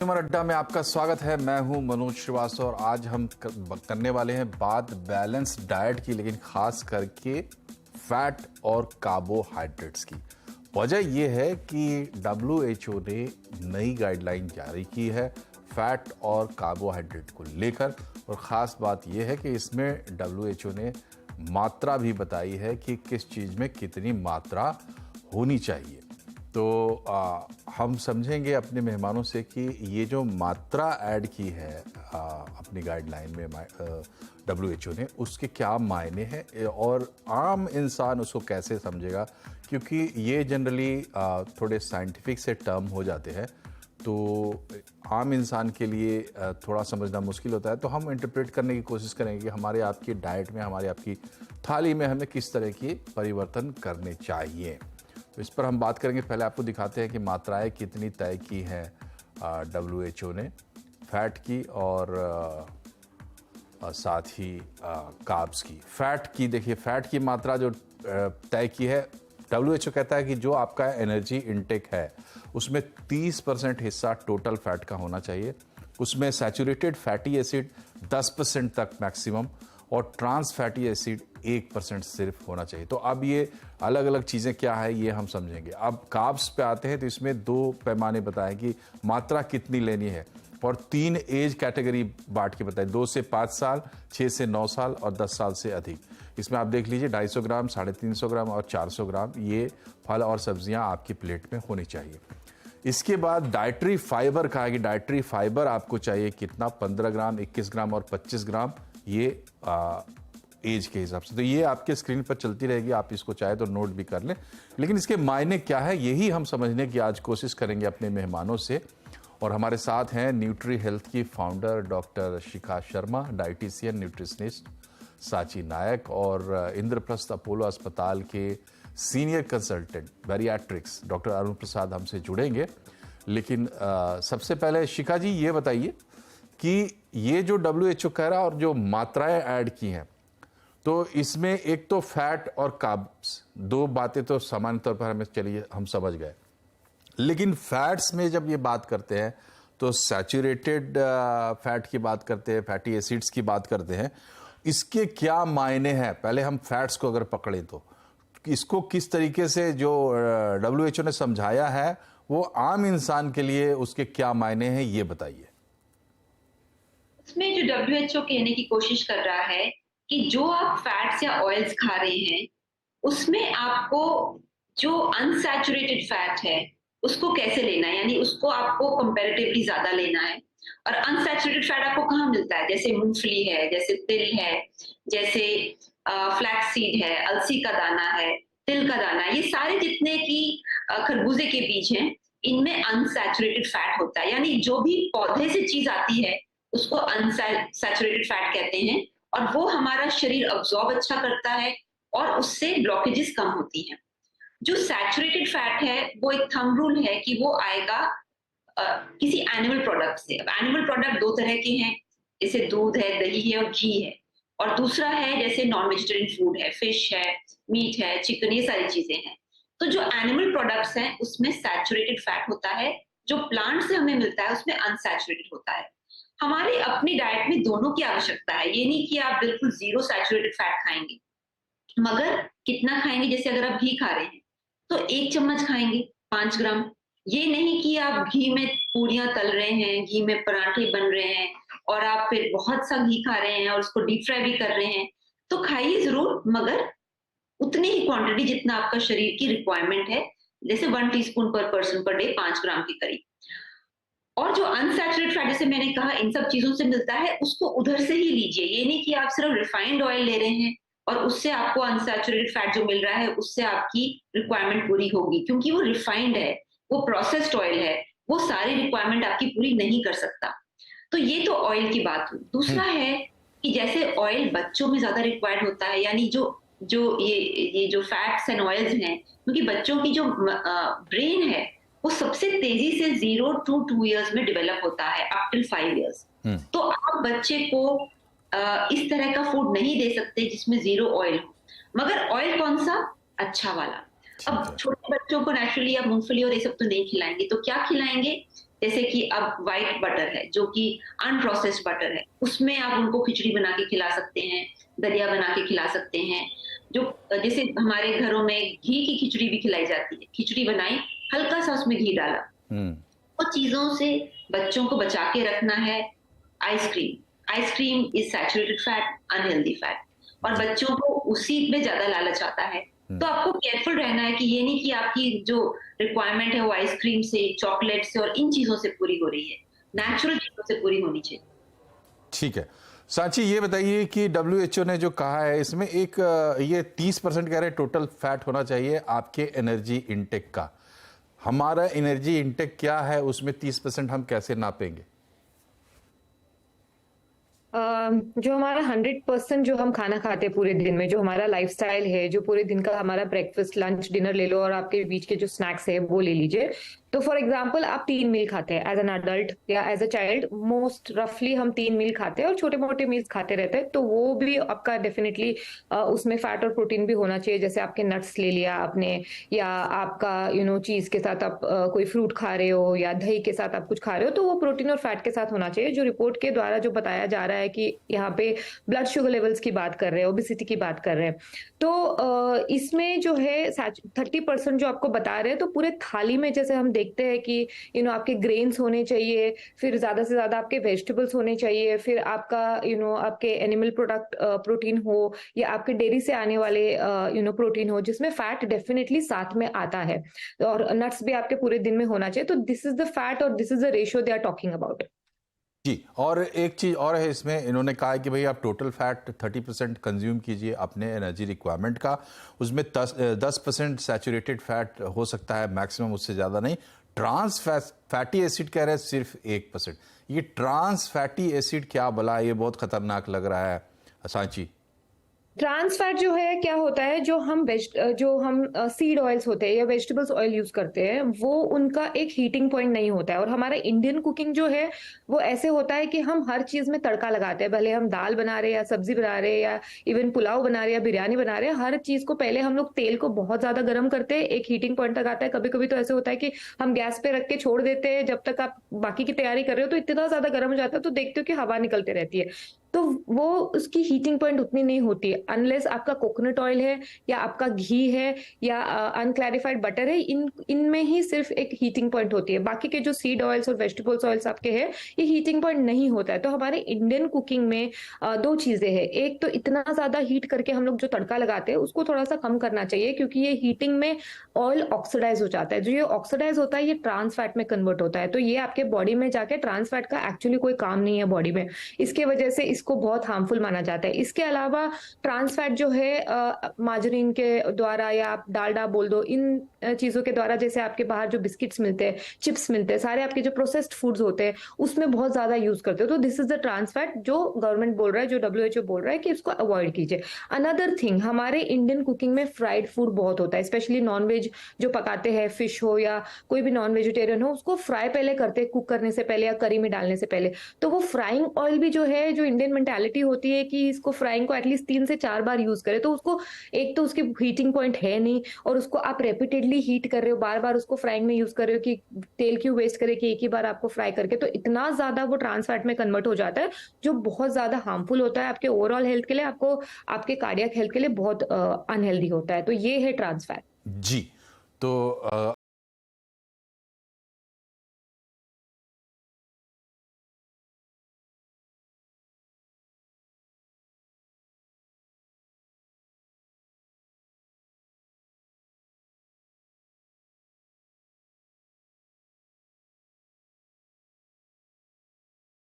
Human अड्डा में आपका स्वागत है। मैं हूं मनोज श्रीवास्तव और आज हम करने वाले हैं बात बैलेंस डाइट की, लेकिन खास करके फैट और कार्बोहाइड्रेट्स की। वजह यह है कि WHO ने नई गाइडलाइन जारी की है फैट और कार्बोहाइड्रेट को लेकर, और ख़ास बात यह है कि इसमें WHO ने मात्रा भी बताई है कि किस चीज़ में कितनी मात्रा होनी चाहिए। तो हम समझेंगे अपने मेहमानों से कि ये जो मात्रा ऐड की है अपनी गाइडलाइन में WHO ने, उसके क्या मायने हैं और आम इंसान उसको कैसे समझेगा, क्योंकि ये जनरली थोड़े साइंटिफिक से टर्म हो जाते हैं, तो आम इंसान के लिए थोड़ा समझना मुश्किल होता है। तो हम इंटरप्रेट करने की कोशिश करेंगे कि हमारे आपकी डाइट में, हमारे आपकी थाली में हमें किस तरह की परिवर्तन करने चाहिए। तो इस पर हम बात करेंगे। पहले आपको दिखाते हैं कि मात्राएं कितनी तय की हैं WHO ने फैट की और साथ ही कार्ब्स की। फैट की देखिए, फैट की मात्रा जो तय की है, WHO कहता है कि जो आपका एनर्जी इनटेक है उसमें 30% हिस्सा टोटल फैट का होना चाहिए। उसमें सैचुरेटेड फैटी एसिड 10% तक मैक्सिमम और ट्रांस फैटी एसिड 1% सिर्फ होना चाहिए। तो अब ये अलग अलग चीज़ें क्या है ये हम समझेंगे। अब कार्ब्स पे आते हैं तो इसमें 2 पैमाने बताएं कि मात्रा कितनी लेनी है, और 3 एज कैटेगरी बांट के बताएं, 2 से 5 साल, 6 से 9 साल और 10 साल से अधिक। इसमें आप देख लीजिए 250 ग्राम, 350 ग्राम और 400 ग्राम ये फल और सब्जियां आपकी प्लेट में होनी चाहिए। इसके बाद डाइटरी फाइबर कहा कि डाइटरी फाइबर आपको चाहिए कितना, 15 ग्राम, 21 ग्राम और 25 ग्राम, ये एज के हिसाब से। तो ये आपके स्क्रीन पर चलती रहेगी, आप इसको चाहे तो नोट भी कर लें। लेकिन इसके मायने क्या है यही हम समझने की आज कोशिश करेंगे अपने मेहमानों से। और हमारे साथ हैं न्यूट्री हेल्थ की founder doctor Shikha Sharma, dietitian nutritionist साची नायक, और इंद्रप्रस्थ अपोलो अस्पताल के सीनियर कंसल्टेंट बैरियाट्रिक्स डॉक्टर अरुण प्रसाद हमसे जुड़ेंगे। लेकिन सबसे पहले शिखा जी ये बताइए कि ये जो WHO कह रहा है और जो मात्राएं ऐड की हैं, तो इसमें एक तो फैट और कार्ब्स, 2 बातें तो सामान्य तौर पर हमें चलिए हम समझ गए। लेकिन फैट्स में जब ये बात करते हैं तो सैचुरेटेड फैट की बात करते हैं, फैटी एसिड्स की बात करते हैं। इसके क्या मायने हैं? पहले हम फैट्स को अगर पकड़ें तो इसको किस तरीके से जो WHO ने समझाया है वो आम इंसान के लिए उसके क्या मायने हैं ये बताइए। इसमें जो WHO कहने की कोशिश कर रहा है कि जो आप फैट्स या ऑयल्स खा रहे हैं, उसमें आपको जो अनसैचुरेटेड फैट है, उसको कैसे लेना है, यानी उसको आपको कंपैरेटिवली ज़्यादा लेना है। और अनसैचुरेटेड फैट आपको कहाँ मिलता है? जैसे मूँगफली है, जैसे तिल है, जैसे फ्लैक्स सीड है, अलसी का दाना है, तिल का दाना है, ये सारे जितने कि खरबूजे के बीज हैं, इनमें अनसैचुरेटेड फैट होता है। यानी जो भी पौधे से चीज़ आती है, उसको अनसैचुरेटेड फैट कहते हैं, और वो हमारा शरीर अब्सॉर्ब अच्छा करता है और उससे ब्लॉकेजेस कम होती हैं। जो सैचुरेटेड फैट है वो एक थंब रूल है कि वो आएगा किसी एनिमल प्रोडक्ट से। अब एनिमल प्रोडक्ट 2 तरह के हैं, जैसे दूध है, दही है और घी है। और दूसरा है जैसे नॉन वेजिटेरियन फूड है, फिश है, मीट है, चिकन, ये सारी चीजें हैं। तो जो एनिमल प्रोडक्ट्स हैं उसमें सैचुरेटेड फैट होता है, जो प्लांट से हमें मिलता है उसमें अनसैचुरेटेड होता है। हमारी अपनी डाइट में दोनों की आवश्यकता है। ये नहीं कि आप बिल्कुल जीरो सैचुरेटेड फैट खाएंगे, मगर कितना खाएंगे? जैसे अगर आप घी खा रहे हैं तो 1 चम्मच खाएंगे, 5 ग्राम। ये नहीं कि आप घी में पूरियां तल रहे हैं, घी में पराठे बन रहे हैं और आप फिर बहुत सा घी खा रहे हैं और उसको डीप फ्राई भी कर रहे हैं। तो खाइए जरूर, मगर उतनी ही क्वांटिटी जितना आपका शरीर की रिक्वायरमेंट है, जैसे 1 टीस्पून पर पर्सन पर डे, 5 ग्राम के करीब। और जो अनसैचुरेटेड फैट जैसे मैंने कहा इन सब चीजों से मिलता है, उसको उधर से ही लीजिए। ये नहीं कि आप सिर्फ रिफाइंड ऑयल ले रहे हैं और उससे आपको अनसैचुरेटेड फैट जो मिल रहा है उससे आपकी रिक्वायरमेंट पूरी होगी, क्योंकि वो रिफाइंड है, वो प्रोसेस्ड ऑयल है, वो सारी रिक्वायरमेंट आपकी पूरी नहीं कर सकता। तो ये तो ऑयल की बात हुई। दूसरा है कि जैसे ऑयल बच्चों में ज्यादा रिक्वायर्ड होता है, यानी जो जो ये जो फैट्स एंड ऑयल्स हैं, क्योंकि बच्चों की जो ब्रेन है वो सबसे तेजी से 0 to 2 इयर्स में डेवलप होता है, अप टिल 5 इयर्स। तो आप बच्चे को इस तरह का फूड नहीं दे सकते जिसमें 0 ऑयल हो। मगर ऑयल कौन सा? अच्छा वाला। अब छोटे बच्चों को नेचुरली आप मूंगफली और ये सब तो नहीं खिलाएंगे, तो क्या खिलाएंगे? जैसे कि अब व्हाइट बटर है जो कि अनप्रोसेस्ड बटर है, उसमें आप उनको खिचड़ी बना के खिला सकते हैं, दलिया बना के खिला सकते हैं। जो जैसे हमारे घरों में घी की खिचड़ी भी खिलाई जाती है, खिचड़ी बनाई, हल्का सा उसमें घी डाला। हम्म। वो चीजों से बच्चों को बचा के रखना है। Ice cream is saturated fat, unhealthy fat, और बच्चों को उसी में ज्यादा लालच आता है। तो आपको केयरफुल रहना है कि ये नहीं कि आपकी जो रिक्वायरमेंट है वो आइसक्रीम से, चॉकलेट से और इन चीजों से पूरी हो रही है, नेचुरल चीजों से पूरी होनी चाहिए। ठीक है। सांची, ये बताइए कि WHO ने जो कहा है इसमें एक ये 30% कह रहे हैं टोटल फैट होना चाहिए आपके एनर्जी इनटेक का। हमारा एनर्जी इनटेक क्या है, उसमें 30% हम कैसे नापेंगे? जो हमारा 100% जो हम खाना खाते हैं पूरे दिन में, जो हमारा लाइफस्टाइल है, जो पूरे दिन का हमारा ब्रेकफास्ट, लंच, डिनर ले लो और आपके बीच के जो स्नैक्स है वो ले लीजिए। तो फॉर एग्जाम्पल आप 3 मील खाते हैं एज एन अडल्ट या एज अ चाइल्ड, मोस्ट रफली हम 3 मील खाते हैं और छोटे मोटे मील्स खाते रहते हैं। तो वो भी आपका डेफिनेटली उसमें फैट और प्रोटीन भी होना चाहिए। जैसे आपके नट्स ले लिया आपने, या आपका चीज के साथ आप कोई फ्रूट खा रहे हो या दही के साथ आप कुछ खा रहे हो, तो वो प्रोटीन और फैट के साथ होना चाहिए। जो रिपोर्ट के द्वारा जो बताया जा रहा है कि यहाँ पे ब्लड शुगर लेवल्स की बात कर रहे हैं, ओबेसिटी की बात कर रहे हैं, तो इसमें जो है 30% जो आपको बता रहे हैं, तो पूरे थाली में जैसे हम देखते हैं कि आपके ग्रेन्स होने चाहिए, फिर ज्यादा से ज्यादा आपके वेजिटेबल्स होने चाहिए, फिर आपका आपके एनिमल प्रोडक्ट प्रोटीन हो, या आपके डेयरी से आने वाले प्रोटीन हो, जिसमें फैट डेफिनेटली साथ में आता है, और नट्स भी आपके पूरे दिन में होना चाहिए। तो दिस इज द फैट और this is the ratio they are talking about. जी, और एक चीज़ और है इसमें, इन्होंने कहा है कि भाई आप टोटल फैट 30% कंज्यूम कीजिए अपने एनर्जी रिक्वायरमेंट का, उसमें 10% सैचुरेटेड फैट हो सकता है मैक्सिमम, उससे ज़्यादा नहीं। ट्रांस फैटी एसिड कह रहे हैं सिर्फ 1%। ये ट्रांस फैटी एसिड क्या भला, ये बहुत खतरनाक लग रहा है सांची। ट्रांस फैट जो है क्या होता है, जो हम सीड ऑयल्स होते हैं या वेजिटेबल्स ऑयल यूज करते हैं, वो उनका एक हीटिंग पॉइंट नहीं होता है। और हमारा इंडियन कुकिंग जो है वो ऐसे होता है कि हम हर चीज में तड़का लगाते हैं, भले हम दाल बना रहे हैं या सब्जी बना रहे हैं या इवन पुलाव बना रहे हैं या बिरयानी बना रहे हैं, हर चीज को पहले हम लोग तेल को बहुत ज्यादा गर्म करते हैं, एक हीटिंग पॉइंट तक आता है। कभी कभी तो ऐसे होता है कि हम गैस पे रख के छोड़ देते हैं, जब तक आप बाकी की तैयारी कर रहे हो तो इतना ज्यादा गर्म हो जाता है, तो देखते हो कि हवा निकलते रहती है, तो वो उसकी हीटिंग पॉइंट उतनी नहीं होती है। अनलेस आपका कोकोनट ऑयल है या आपका घी है या अनक्लैरिफाइड बटर है, इनमें ही सिर्फ एक हीटिंग पॉइंट होती है। बाकी के जो सीड ऑयल्स और वेजिटेबल्स ऑयल्स आपके हैं, ये हीटिंग पॉइंट नहीं होता है। तो हमारे इंडियन कुकिंग में दो चीजें हैं। एक तो इतना ज्यादा हीट करके हम लोग जो तड़का लगाते हैं उसको थोड़ा सा कम करना चाहिए, क्योंकि ये हीटिंग में ऑयल ऑक्सीडाइज हो जाता है। जो ये ऑक्सीडाइज होता है ये ट्रांस फैट में कन्वर्ट होता है, तो ये आपके बॉडी में जाके ट्रांस फैट का एक्चुअली कोई काम नहीं है बॉडी में, इसके वजह से इसको बहुत हार्मफुल माना जाता है। इसके अलावा ट्रांस फैट जो है मार्जरीन के द्वारा या आप डालडा बोल दो, इन चीजों के द्वारा, जैसे आपके बाहर जो बिस्किट्स मिलते हैं, चिप्स मिलते हैं, सारे आपके जो प्रोसेस्ड फूड्स होते हैं उसमें बहुत ज्यादा यूज करते हो, तो this is the trans fat जो गवर्नमेंट बोल रहा है, जो WHO बोल रहा है कि इसको अवॉइड कीजिए। अनदर थिंग, हमारे इंडियन कुकिंग में फ्राइड फूड बहुत होता है, स्पेशली नॉनवेज जो पकाते हैं, फिश हो या कोई भी नॉन वेजिटेरियन हो, उसको फ्राई पहले करते हैं, कुक करने से पहले या करी में डालने से पहले। तो वो फ्राइंग ऑयल भी जो है, जो इंडियन मेंटालिटी होती है कि इसको फ्राइंग को एटलीस्ट 3 से 4 बार यूज करें, तो उसको एक तो उसकी हीटिंग पॉइंट है नहीं, और उसको आप रेपिटेडली हीट कर रहे हो, बार बार उसको फ्राइंग में यूज कर रहे हो, कि तेल क्यों वेस्ट करे कि एक ही बार आपको फ्राई करके, तो इतना ज्यादा वो ट्रांस फैट में कन्वर्ट हो जाता है, जो बहुत ज्यादा हार्मफुल होता है आपके ओवरऑल हेल्थ के लिए, आपको आपके कार्डियक हेल्थ के लिए बहुत अनहेल्दी होता है। तो ये है ट्रांस फैट। जी, तो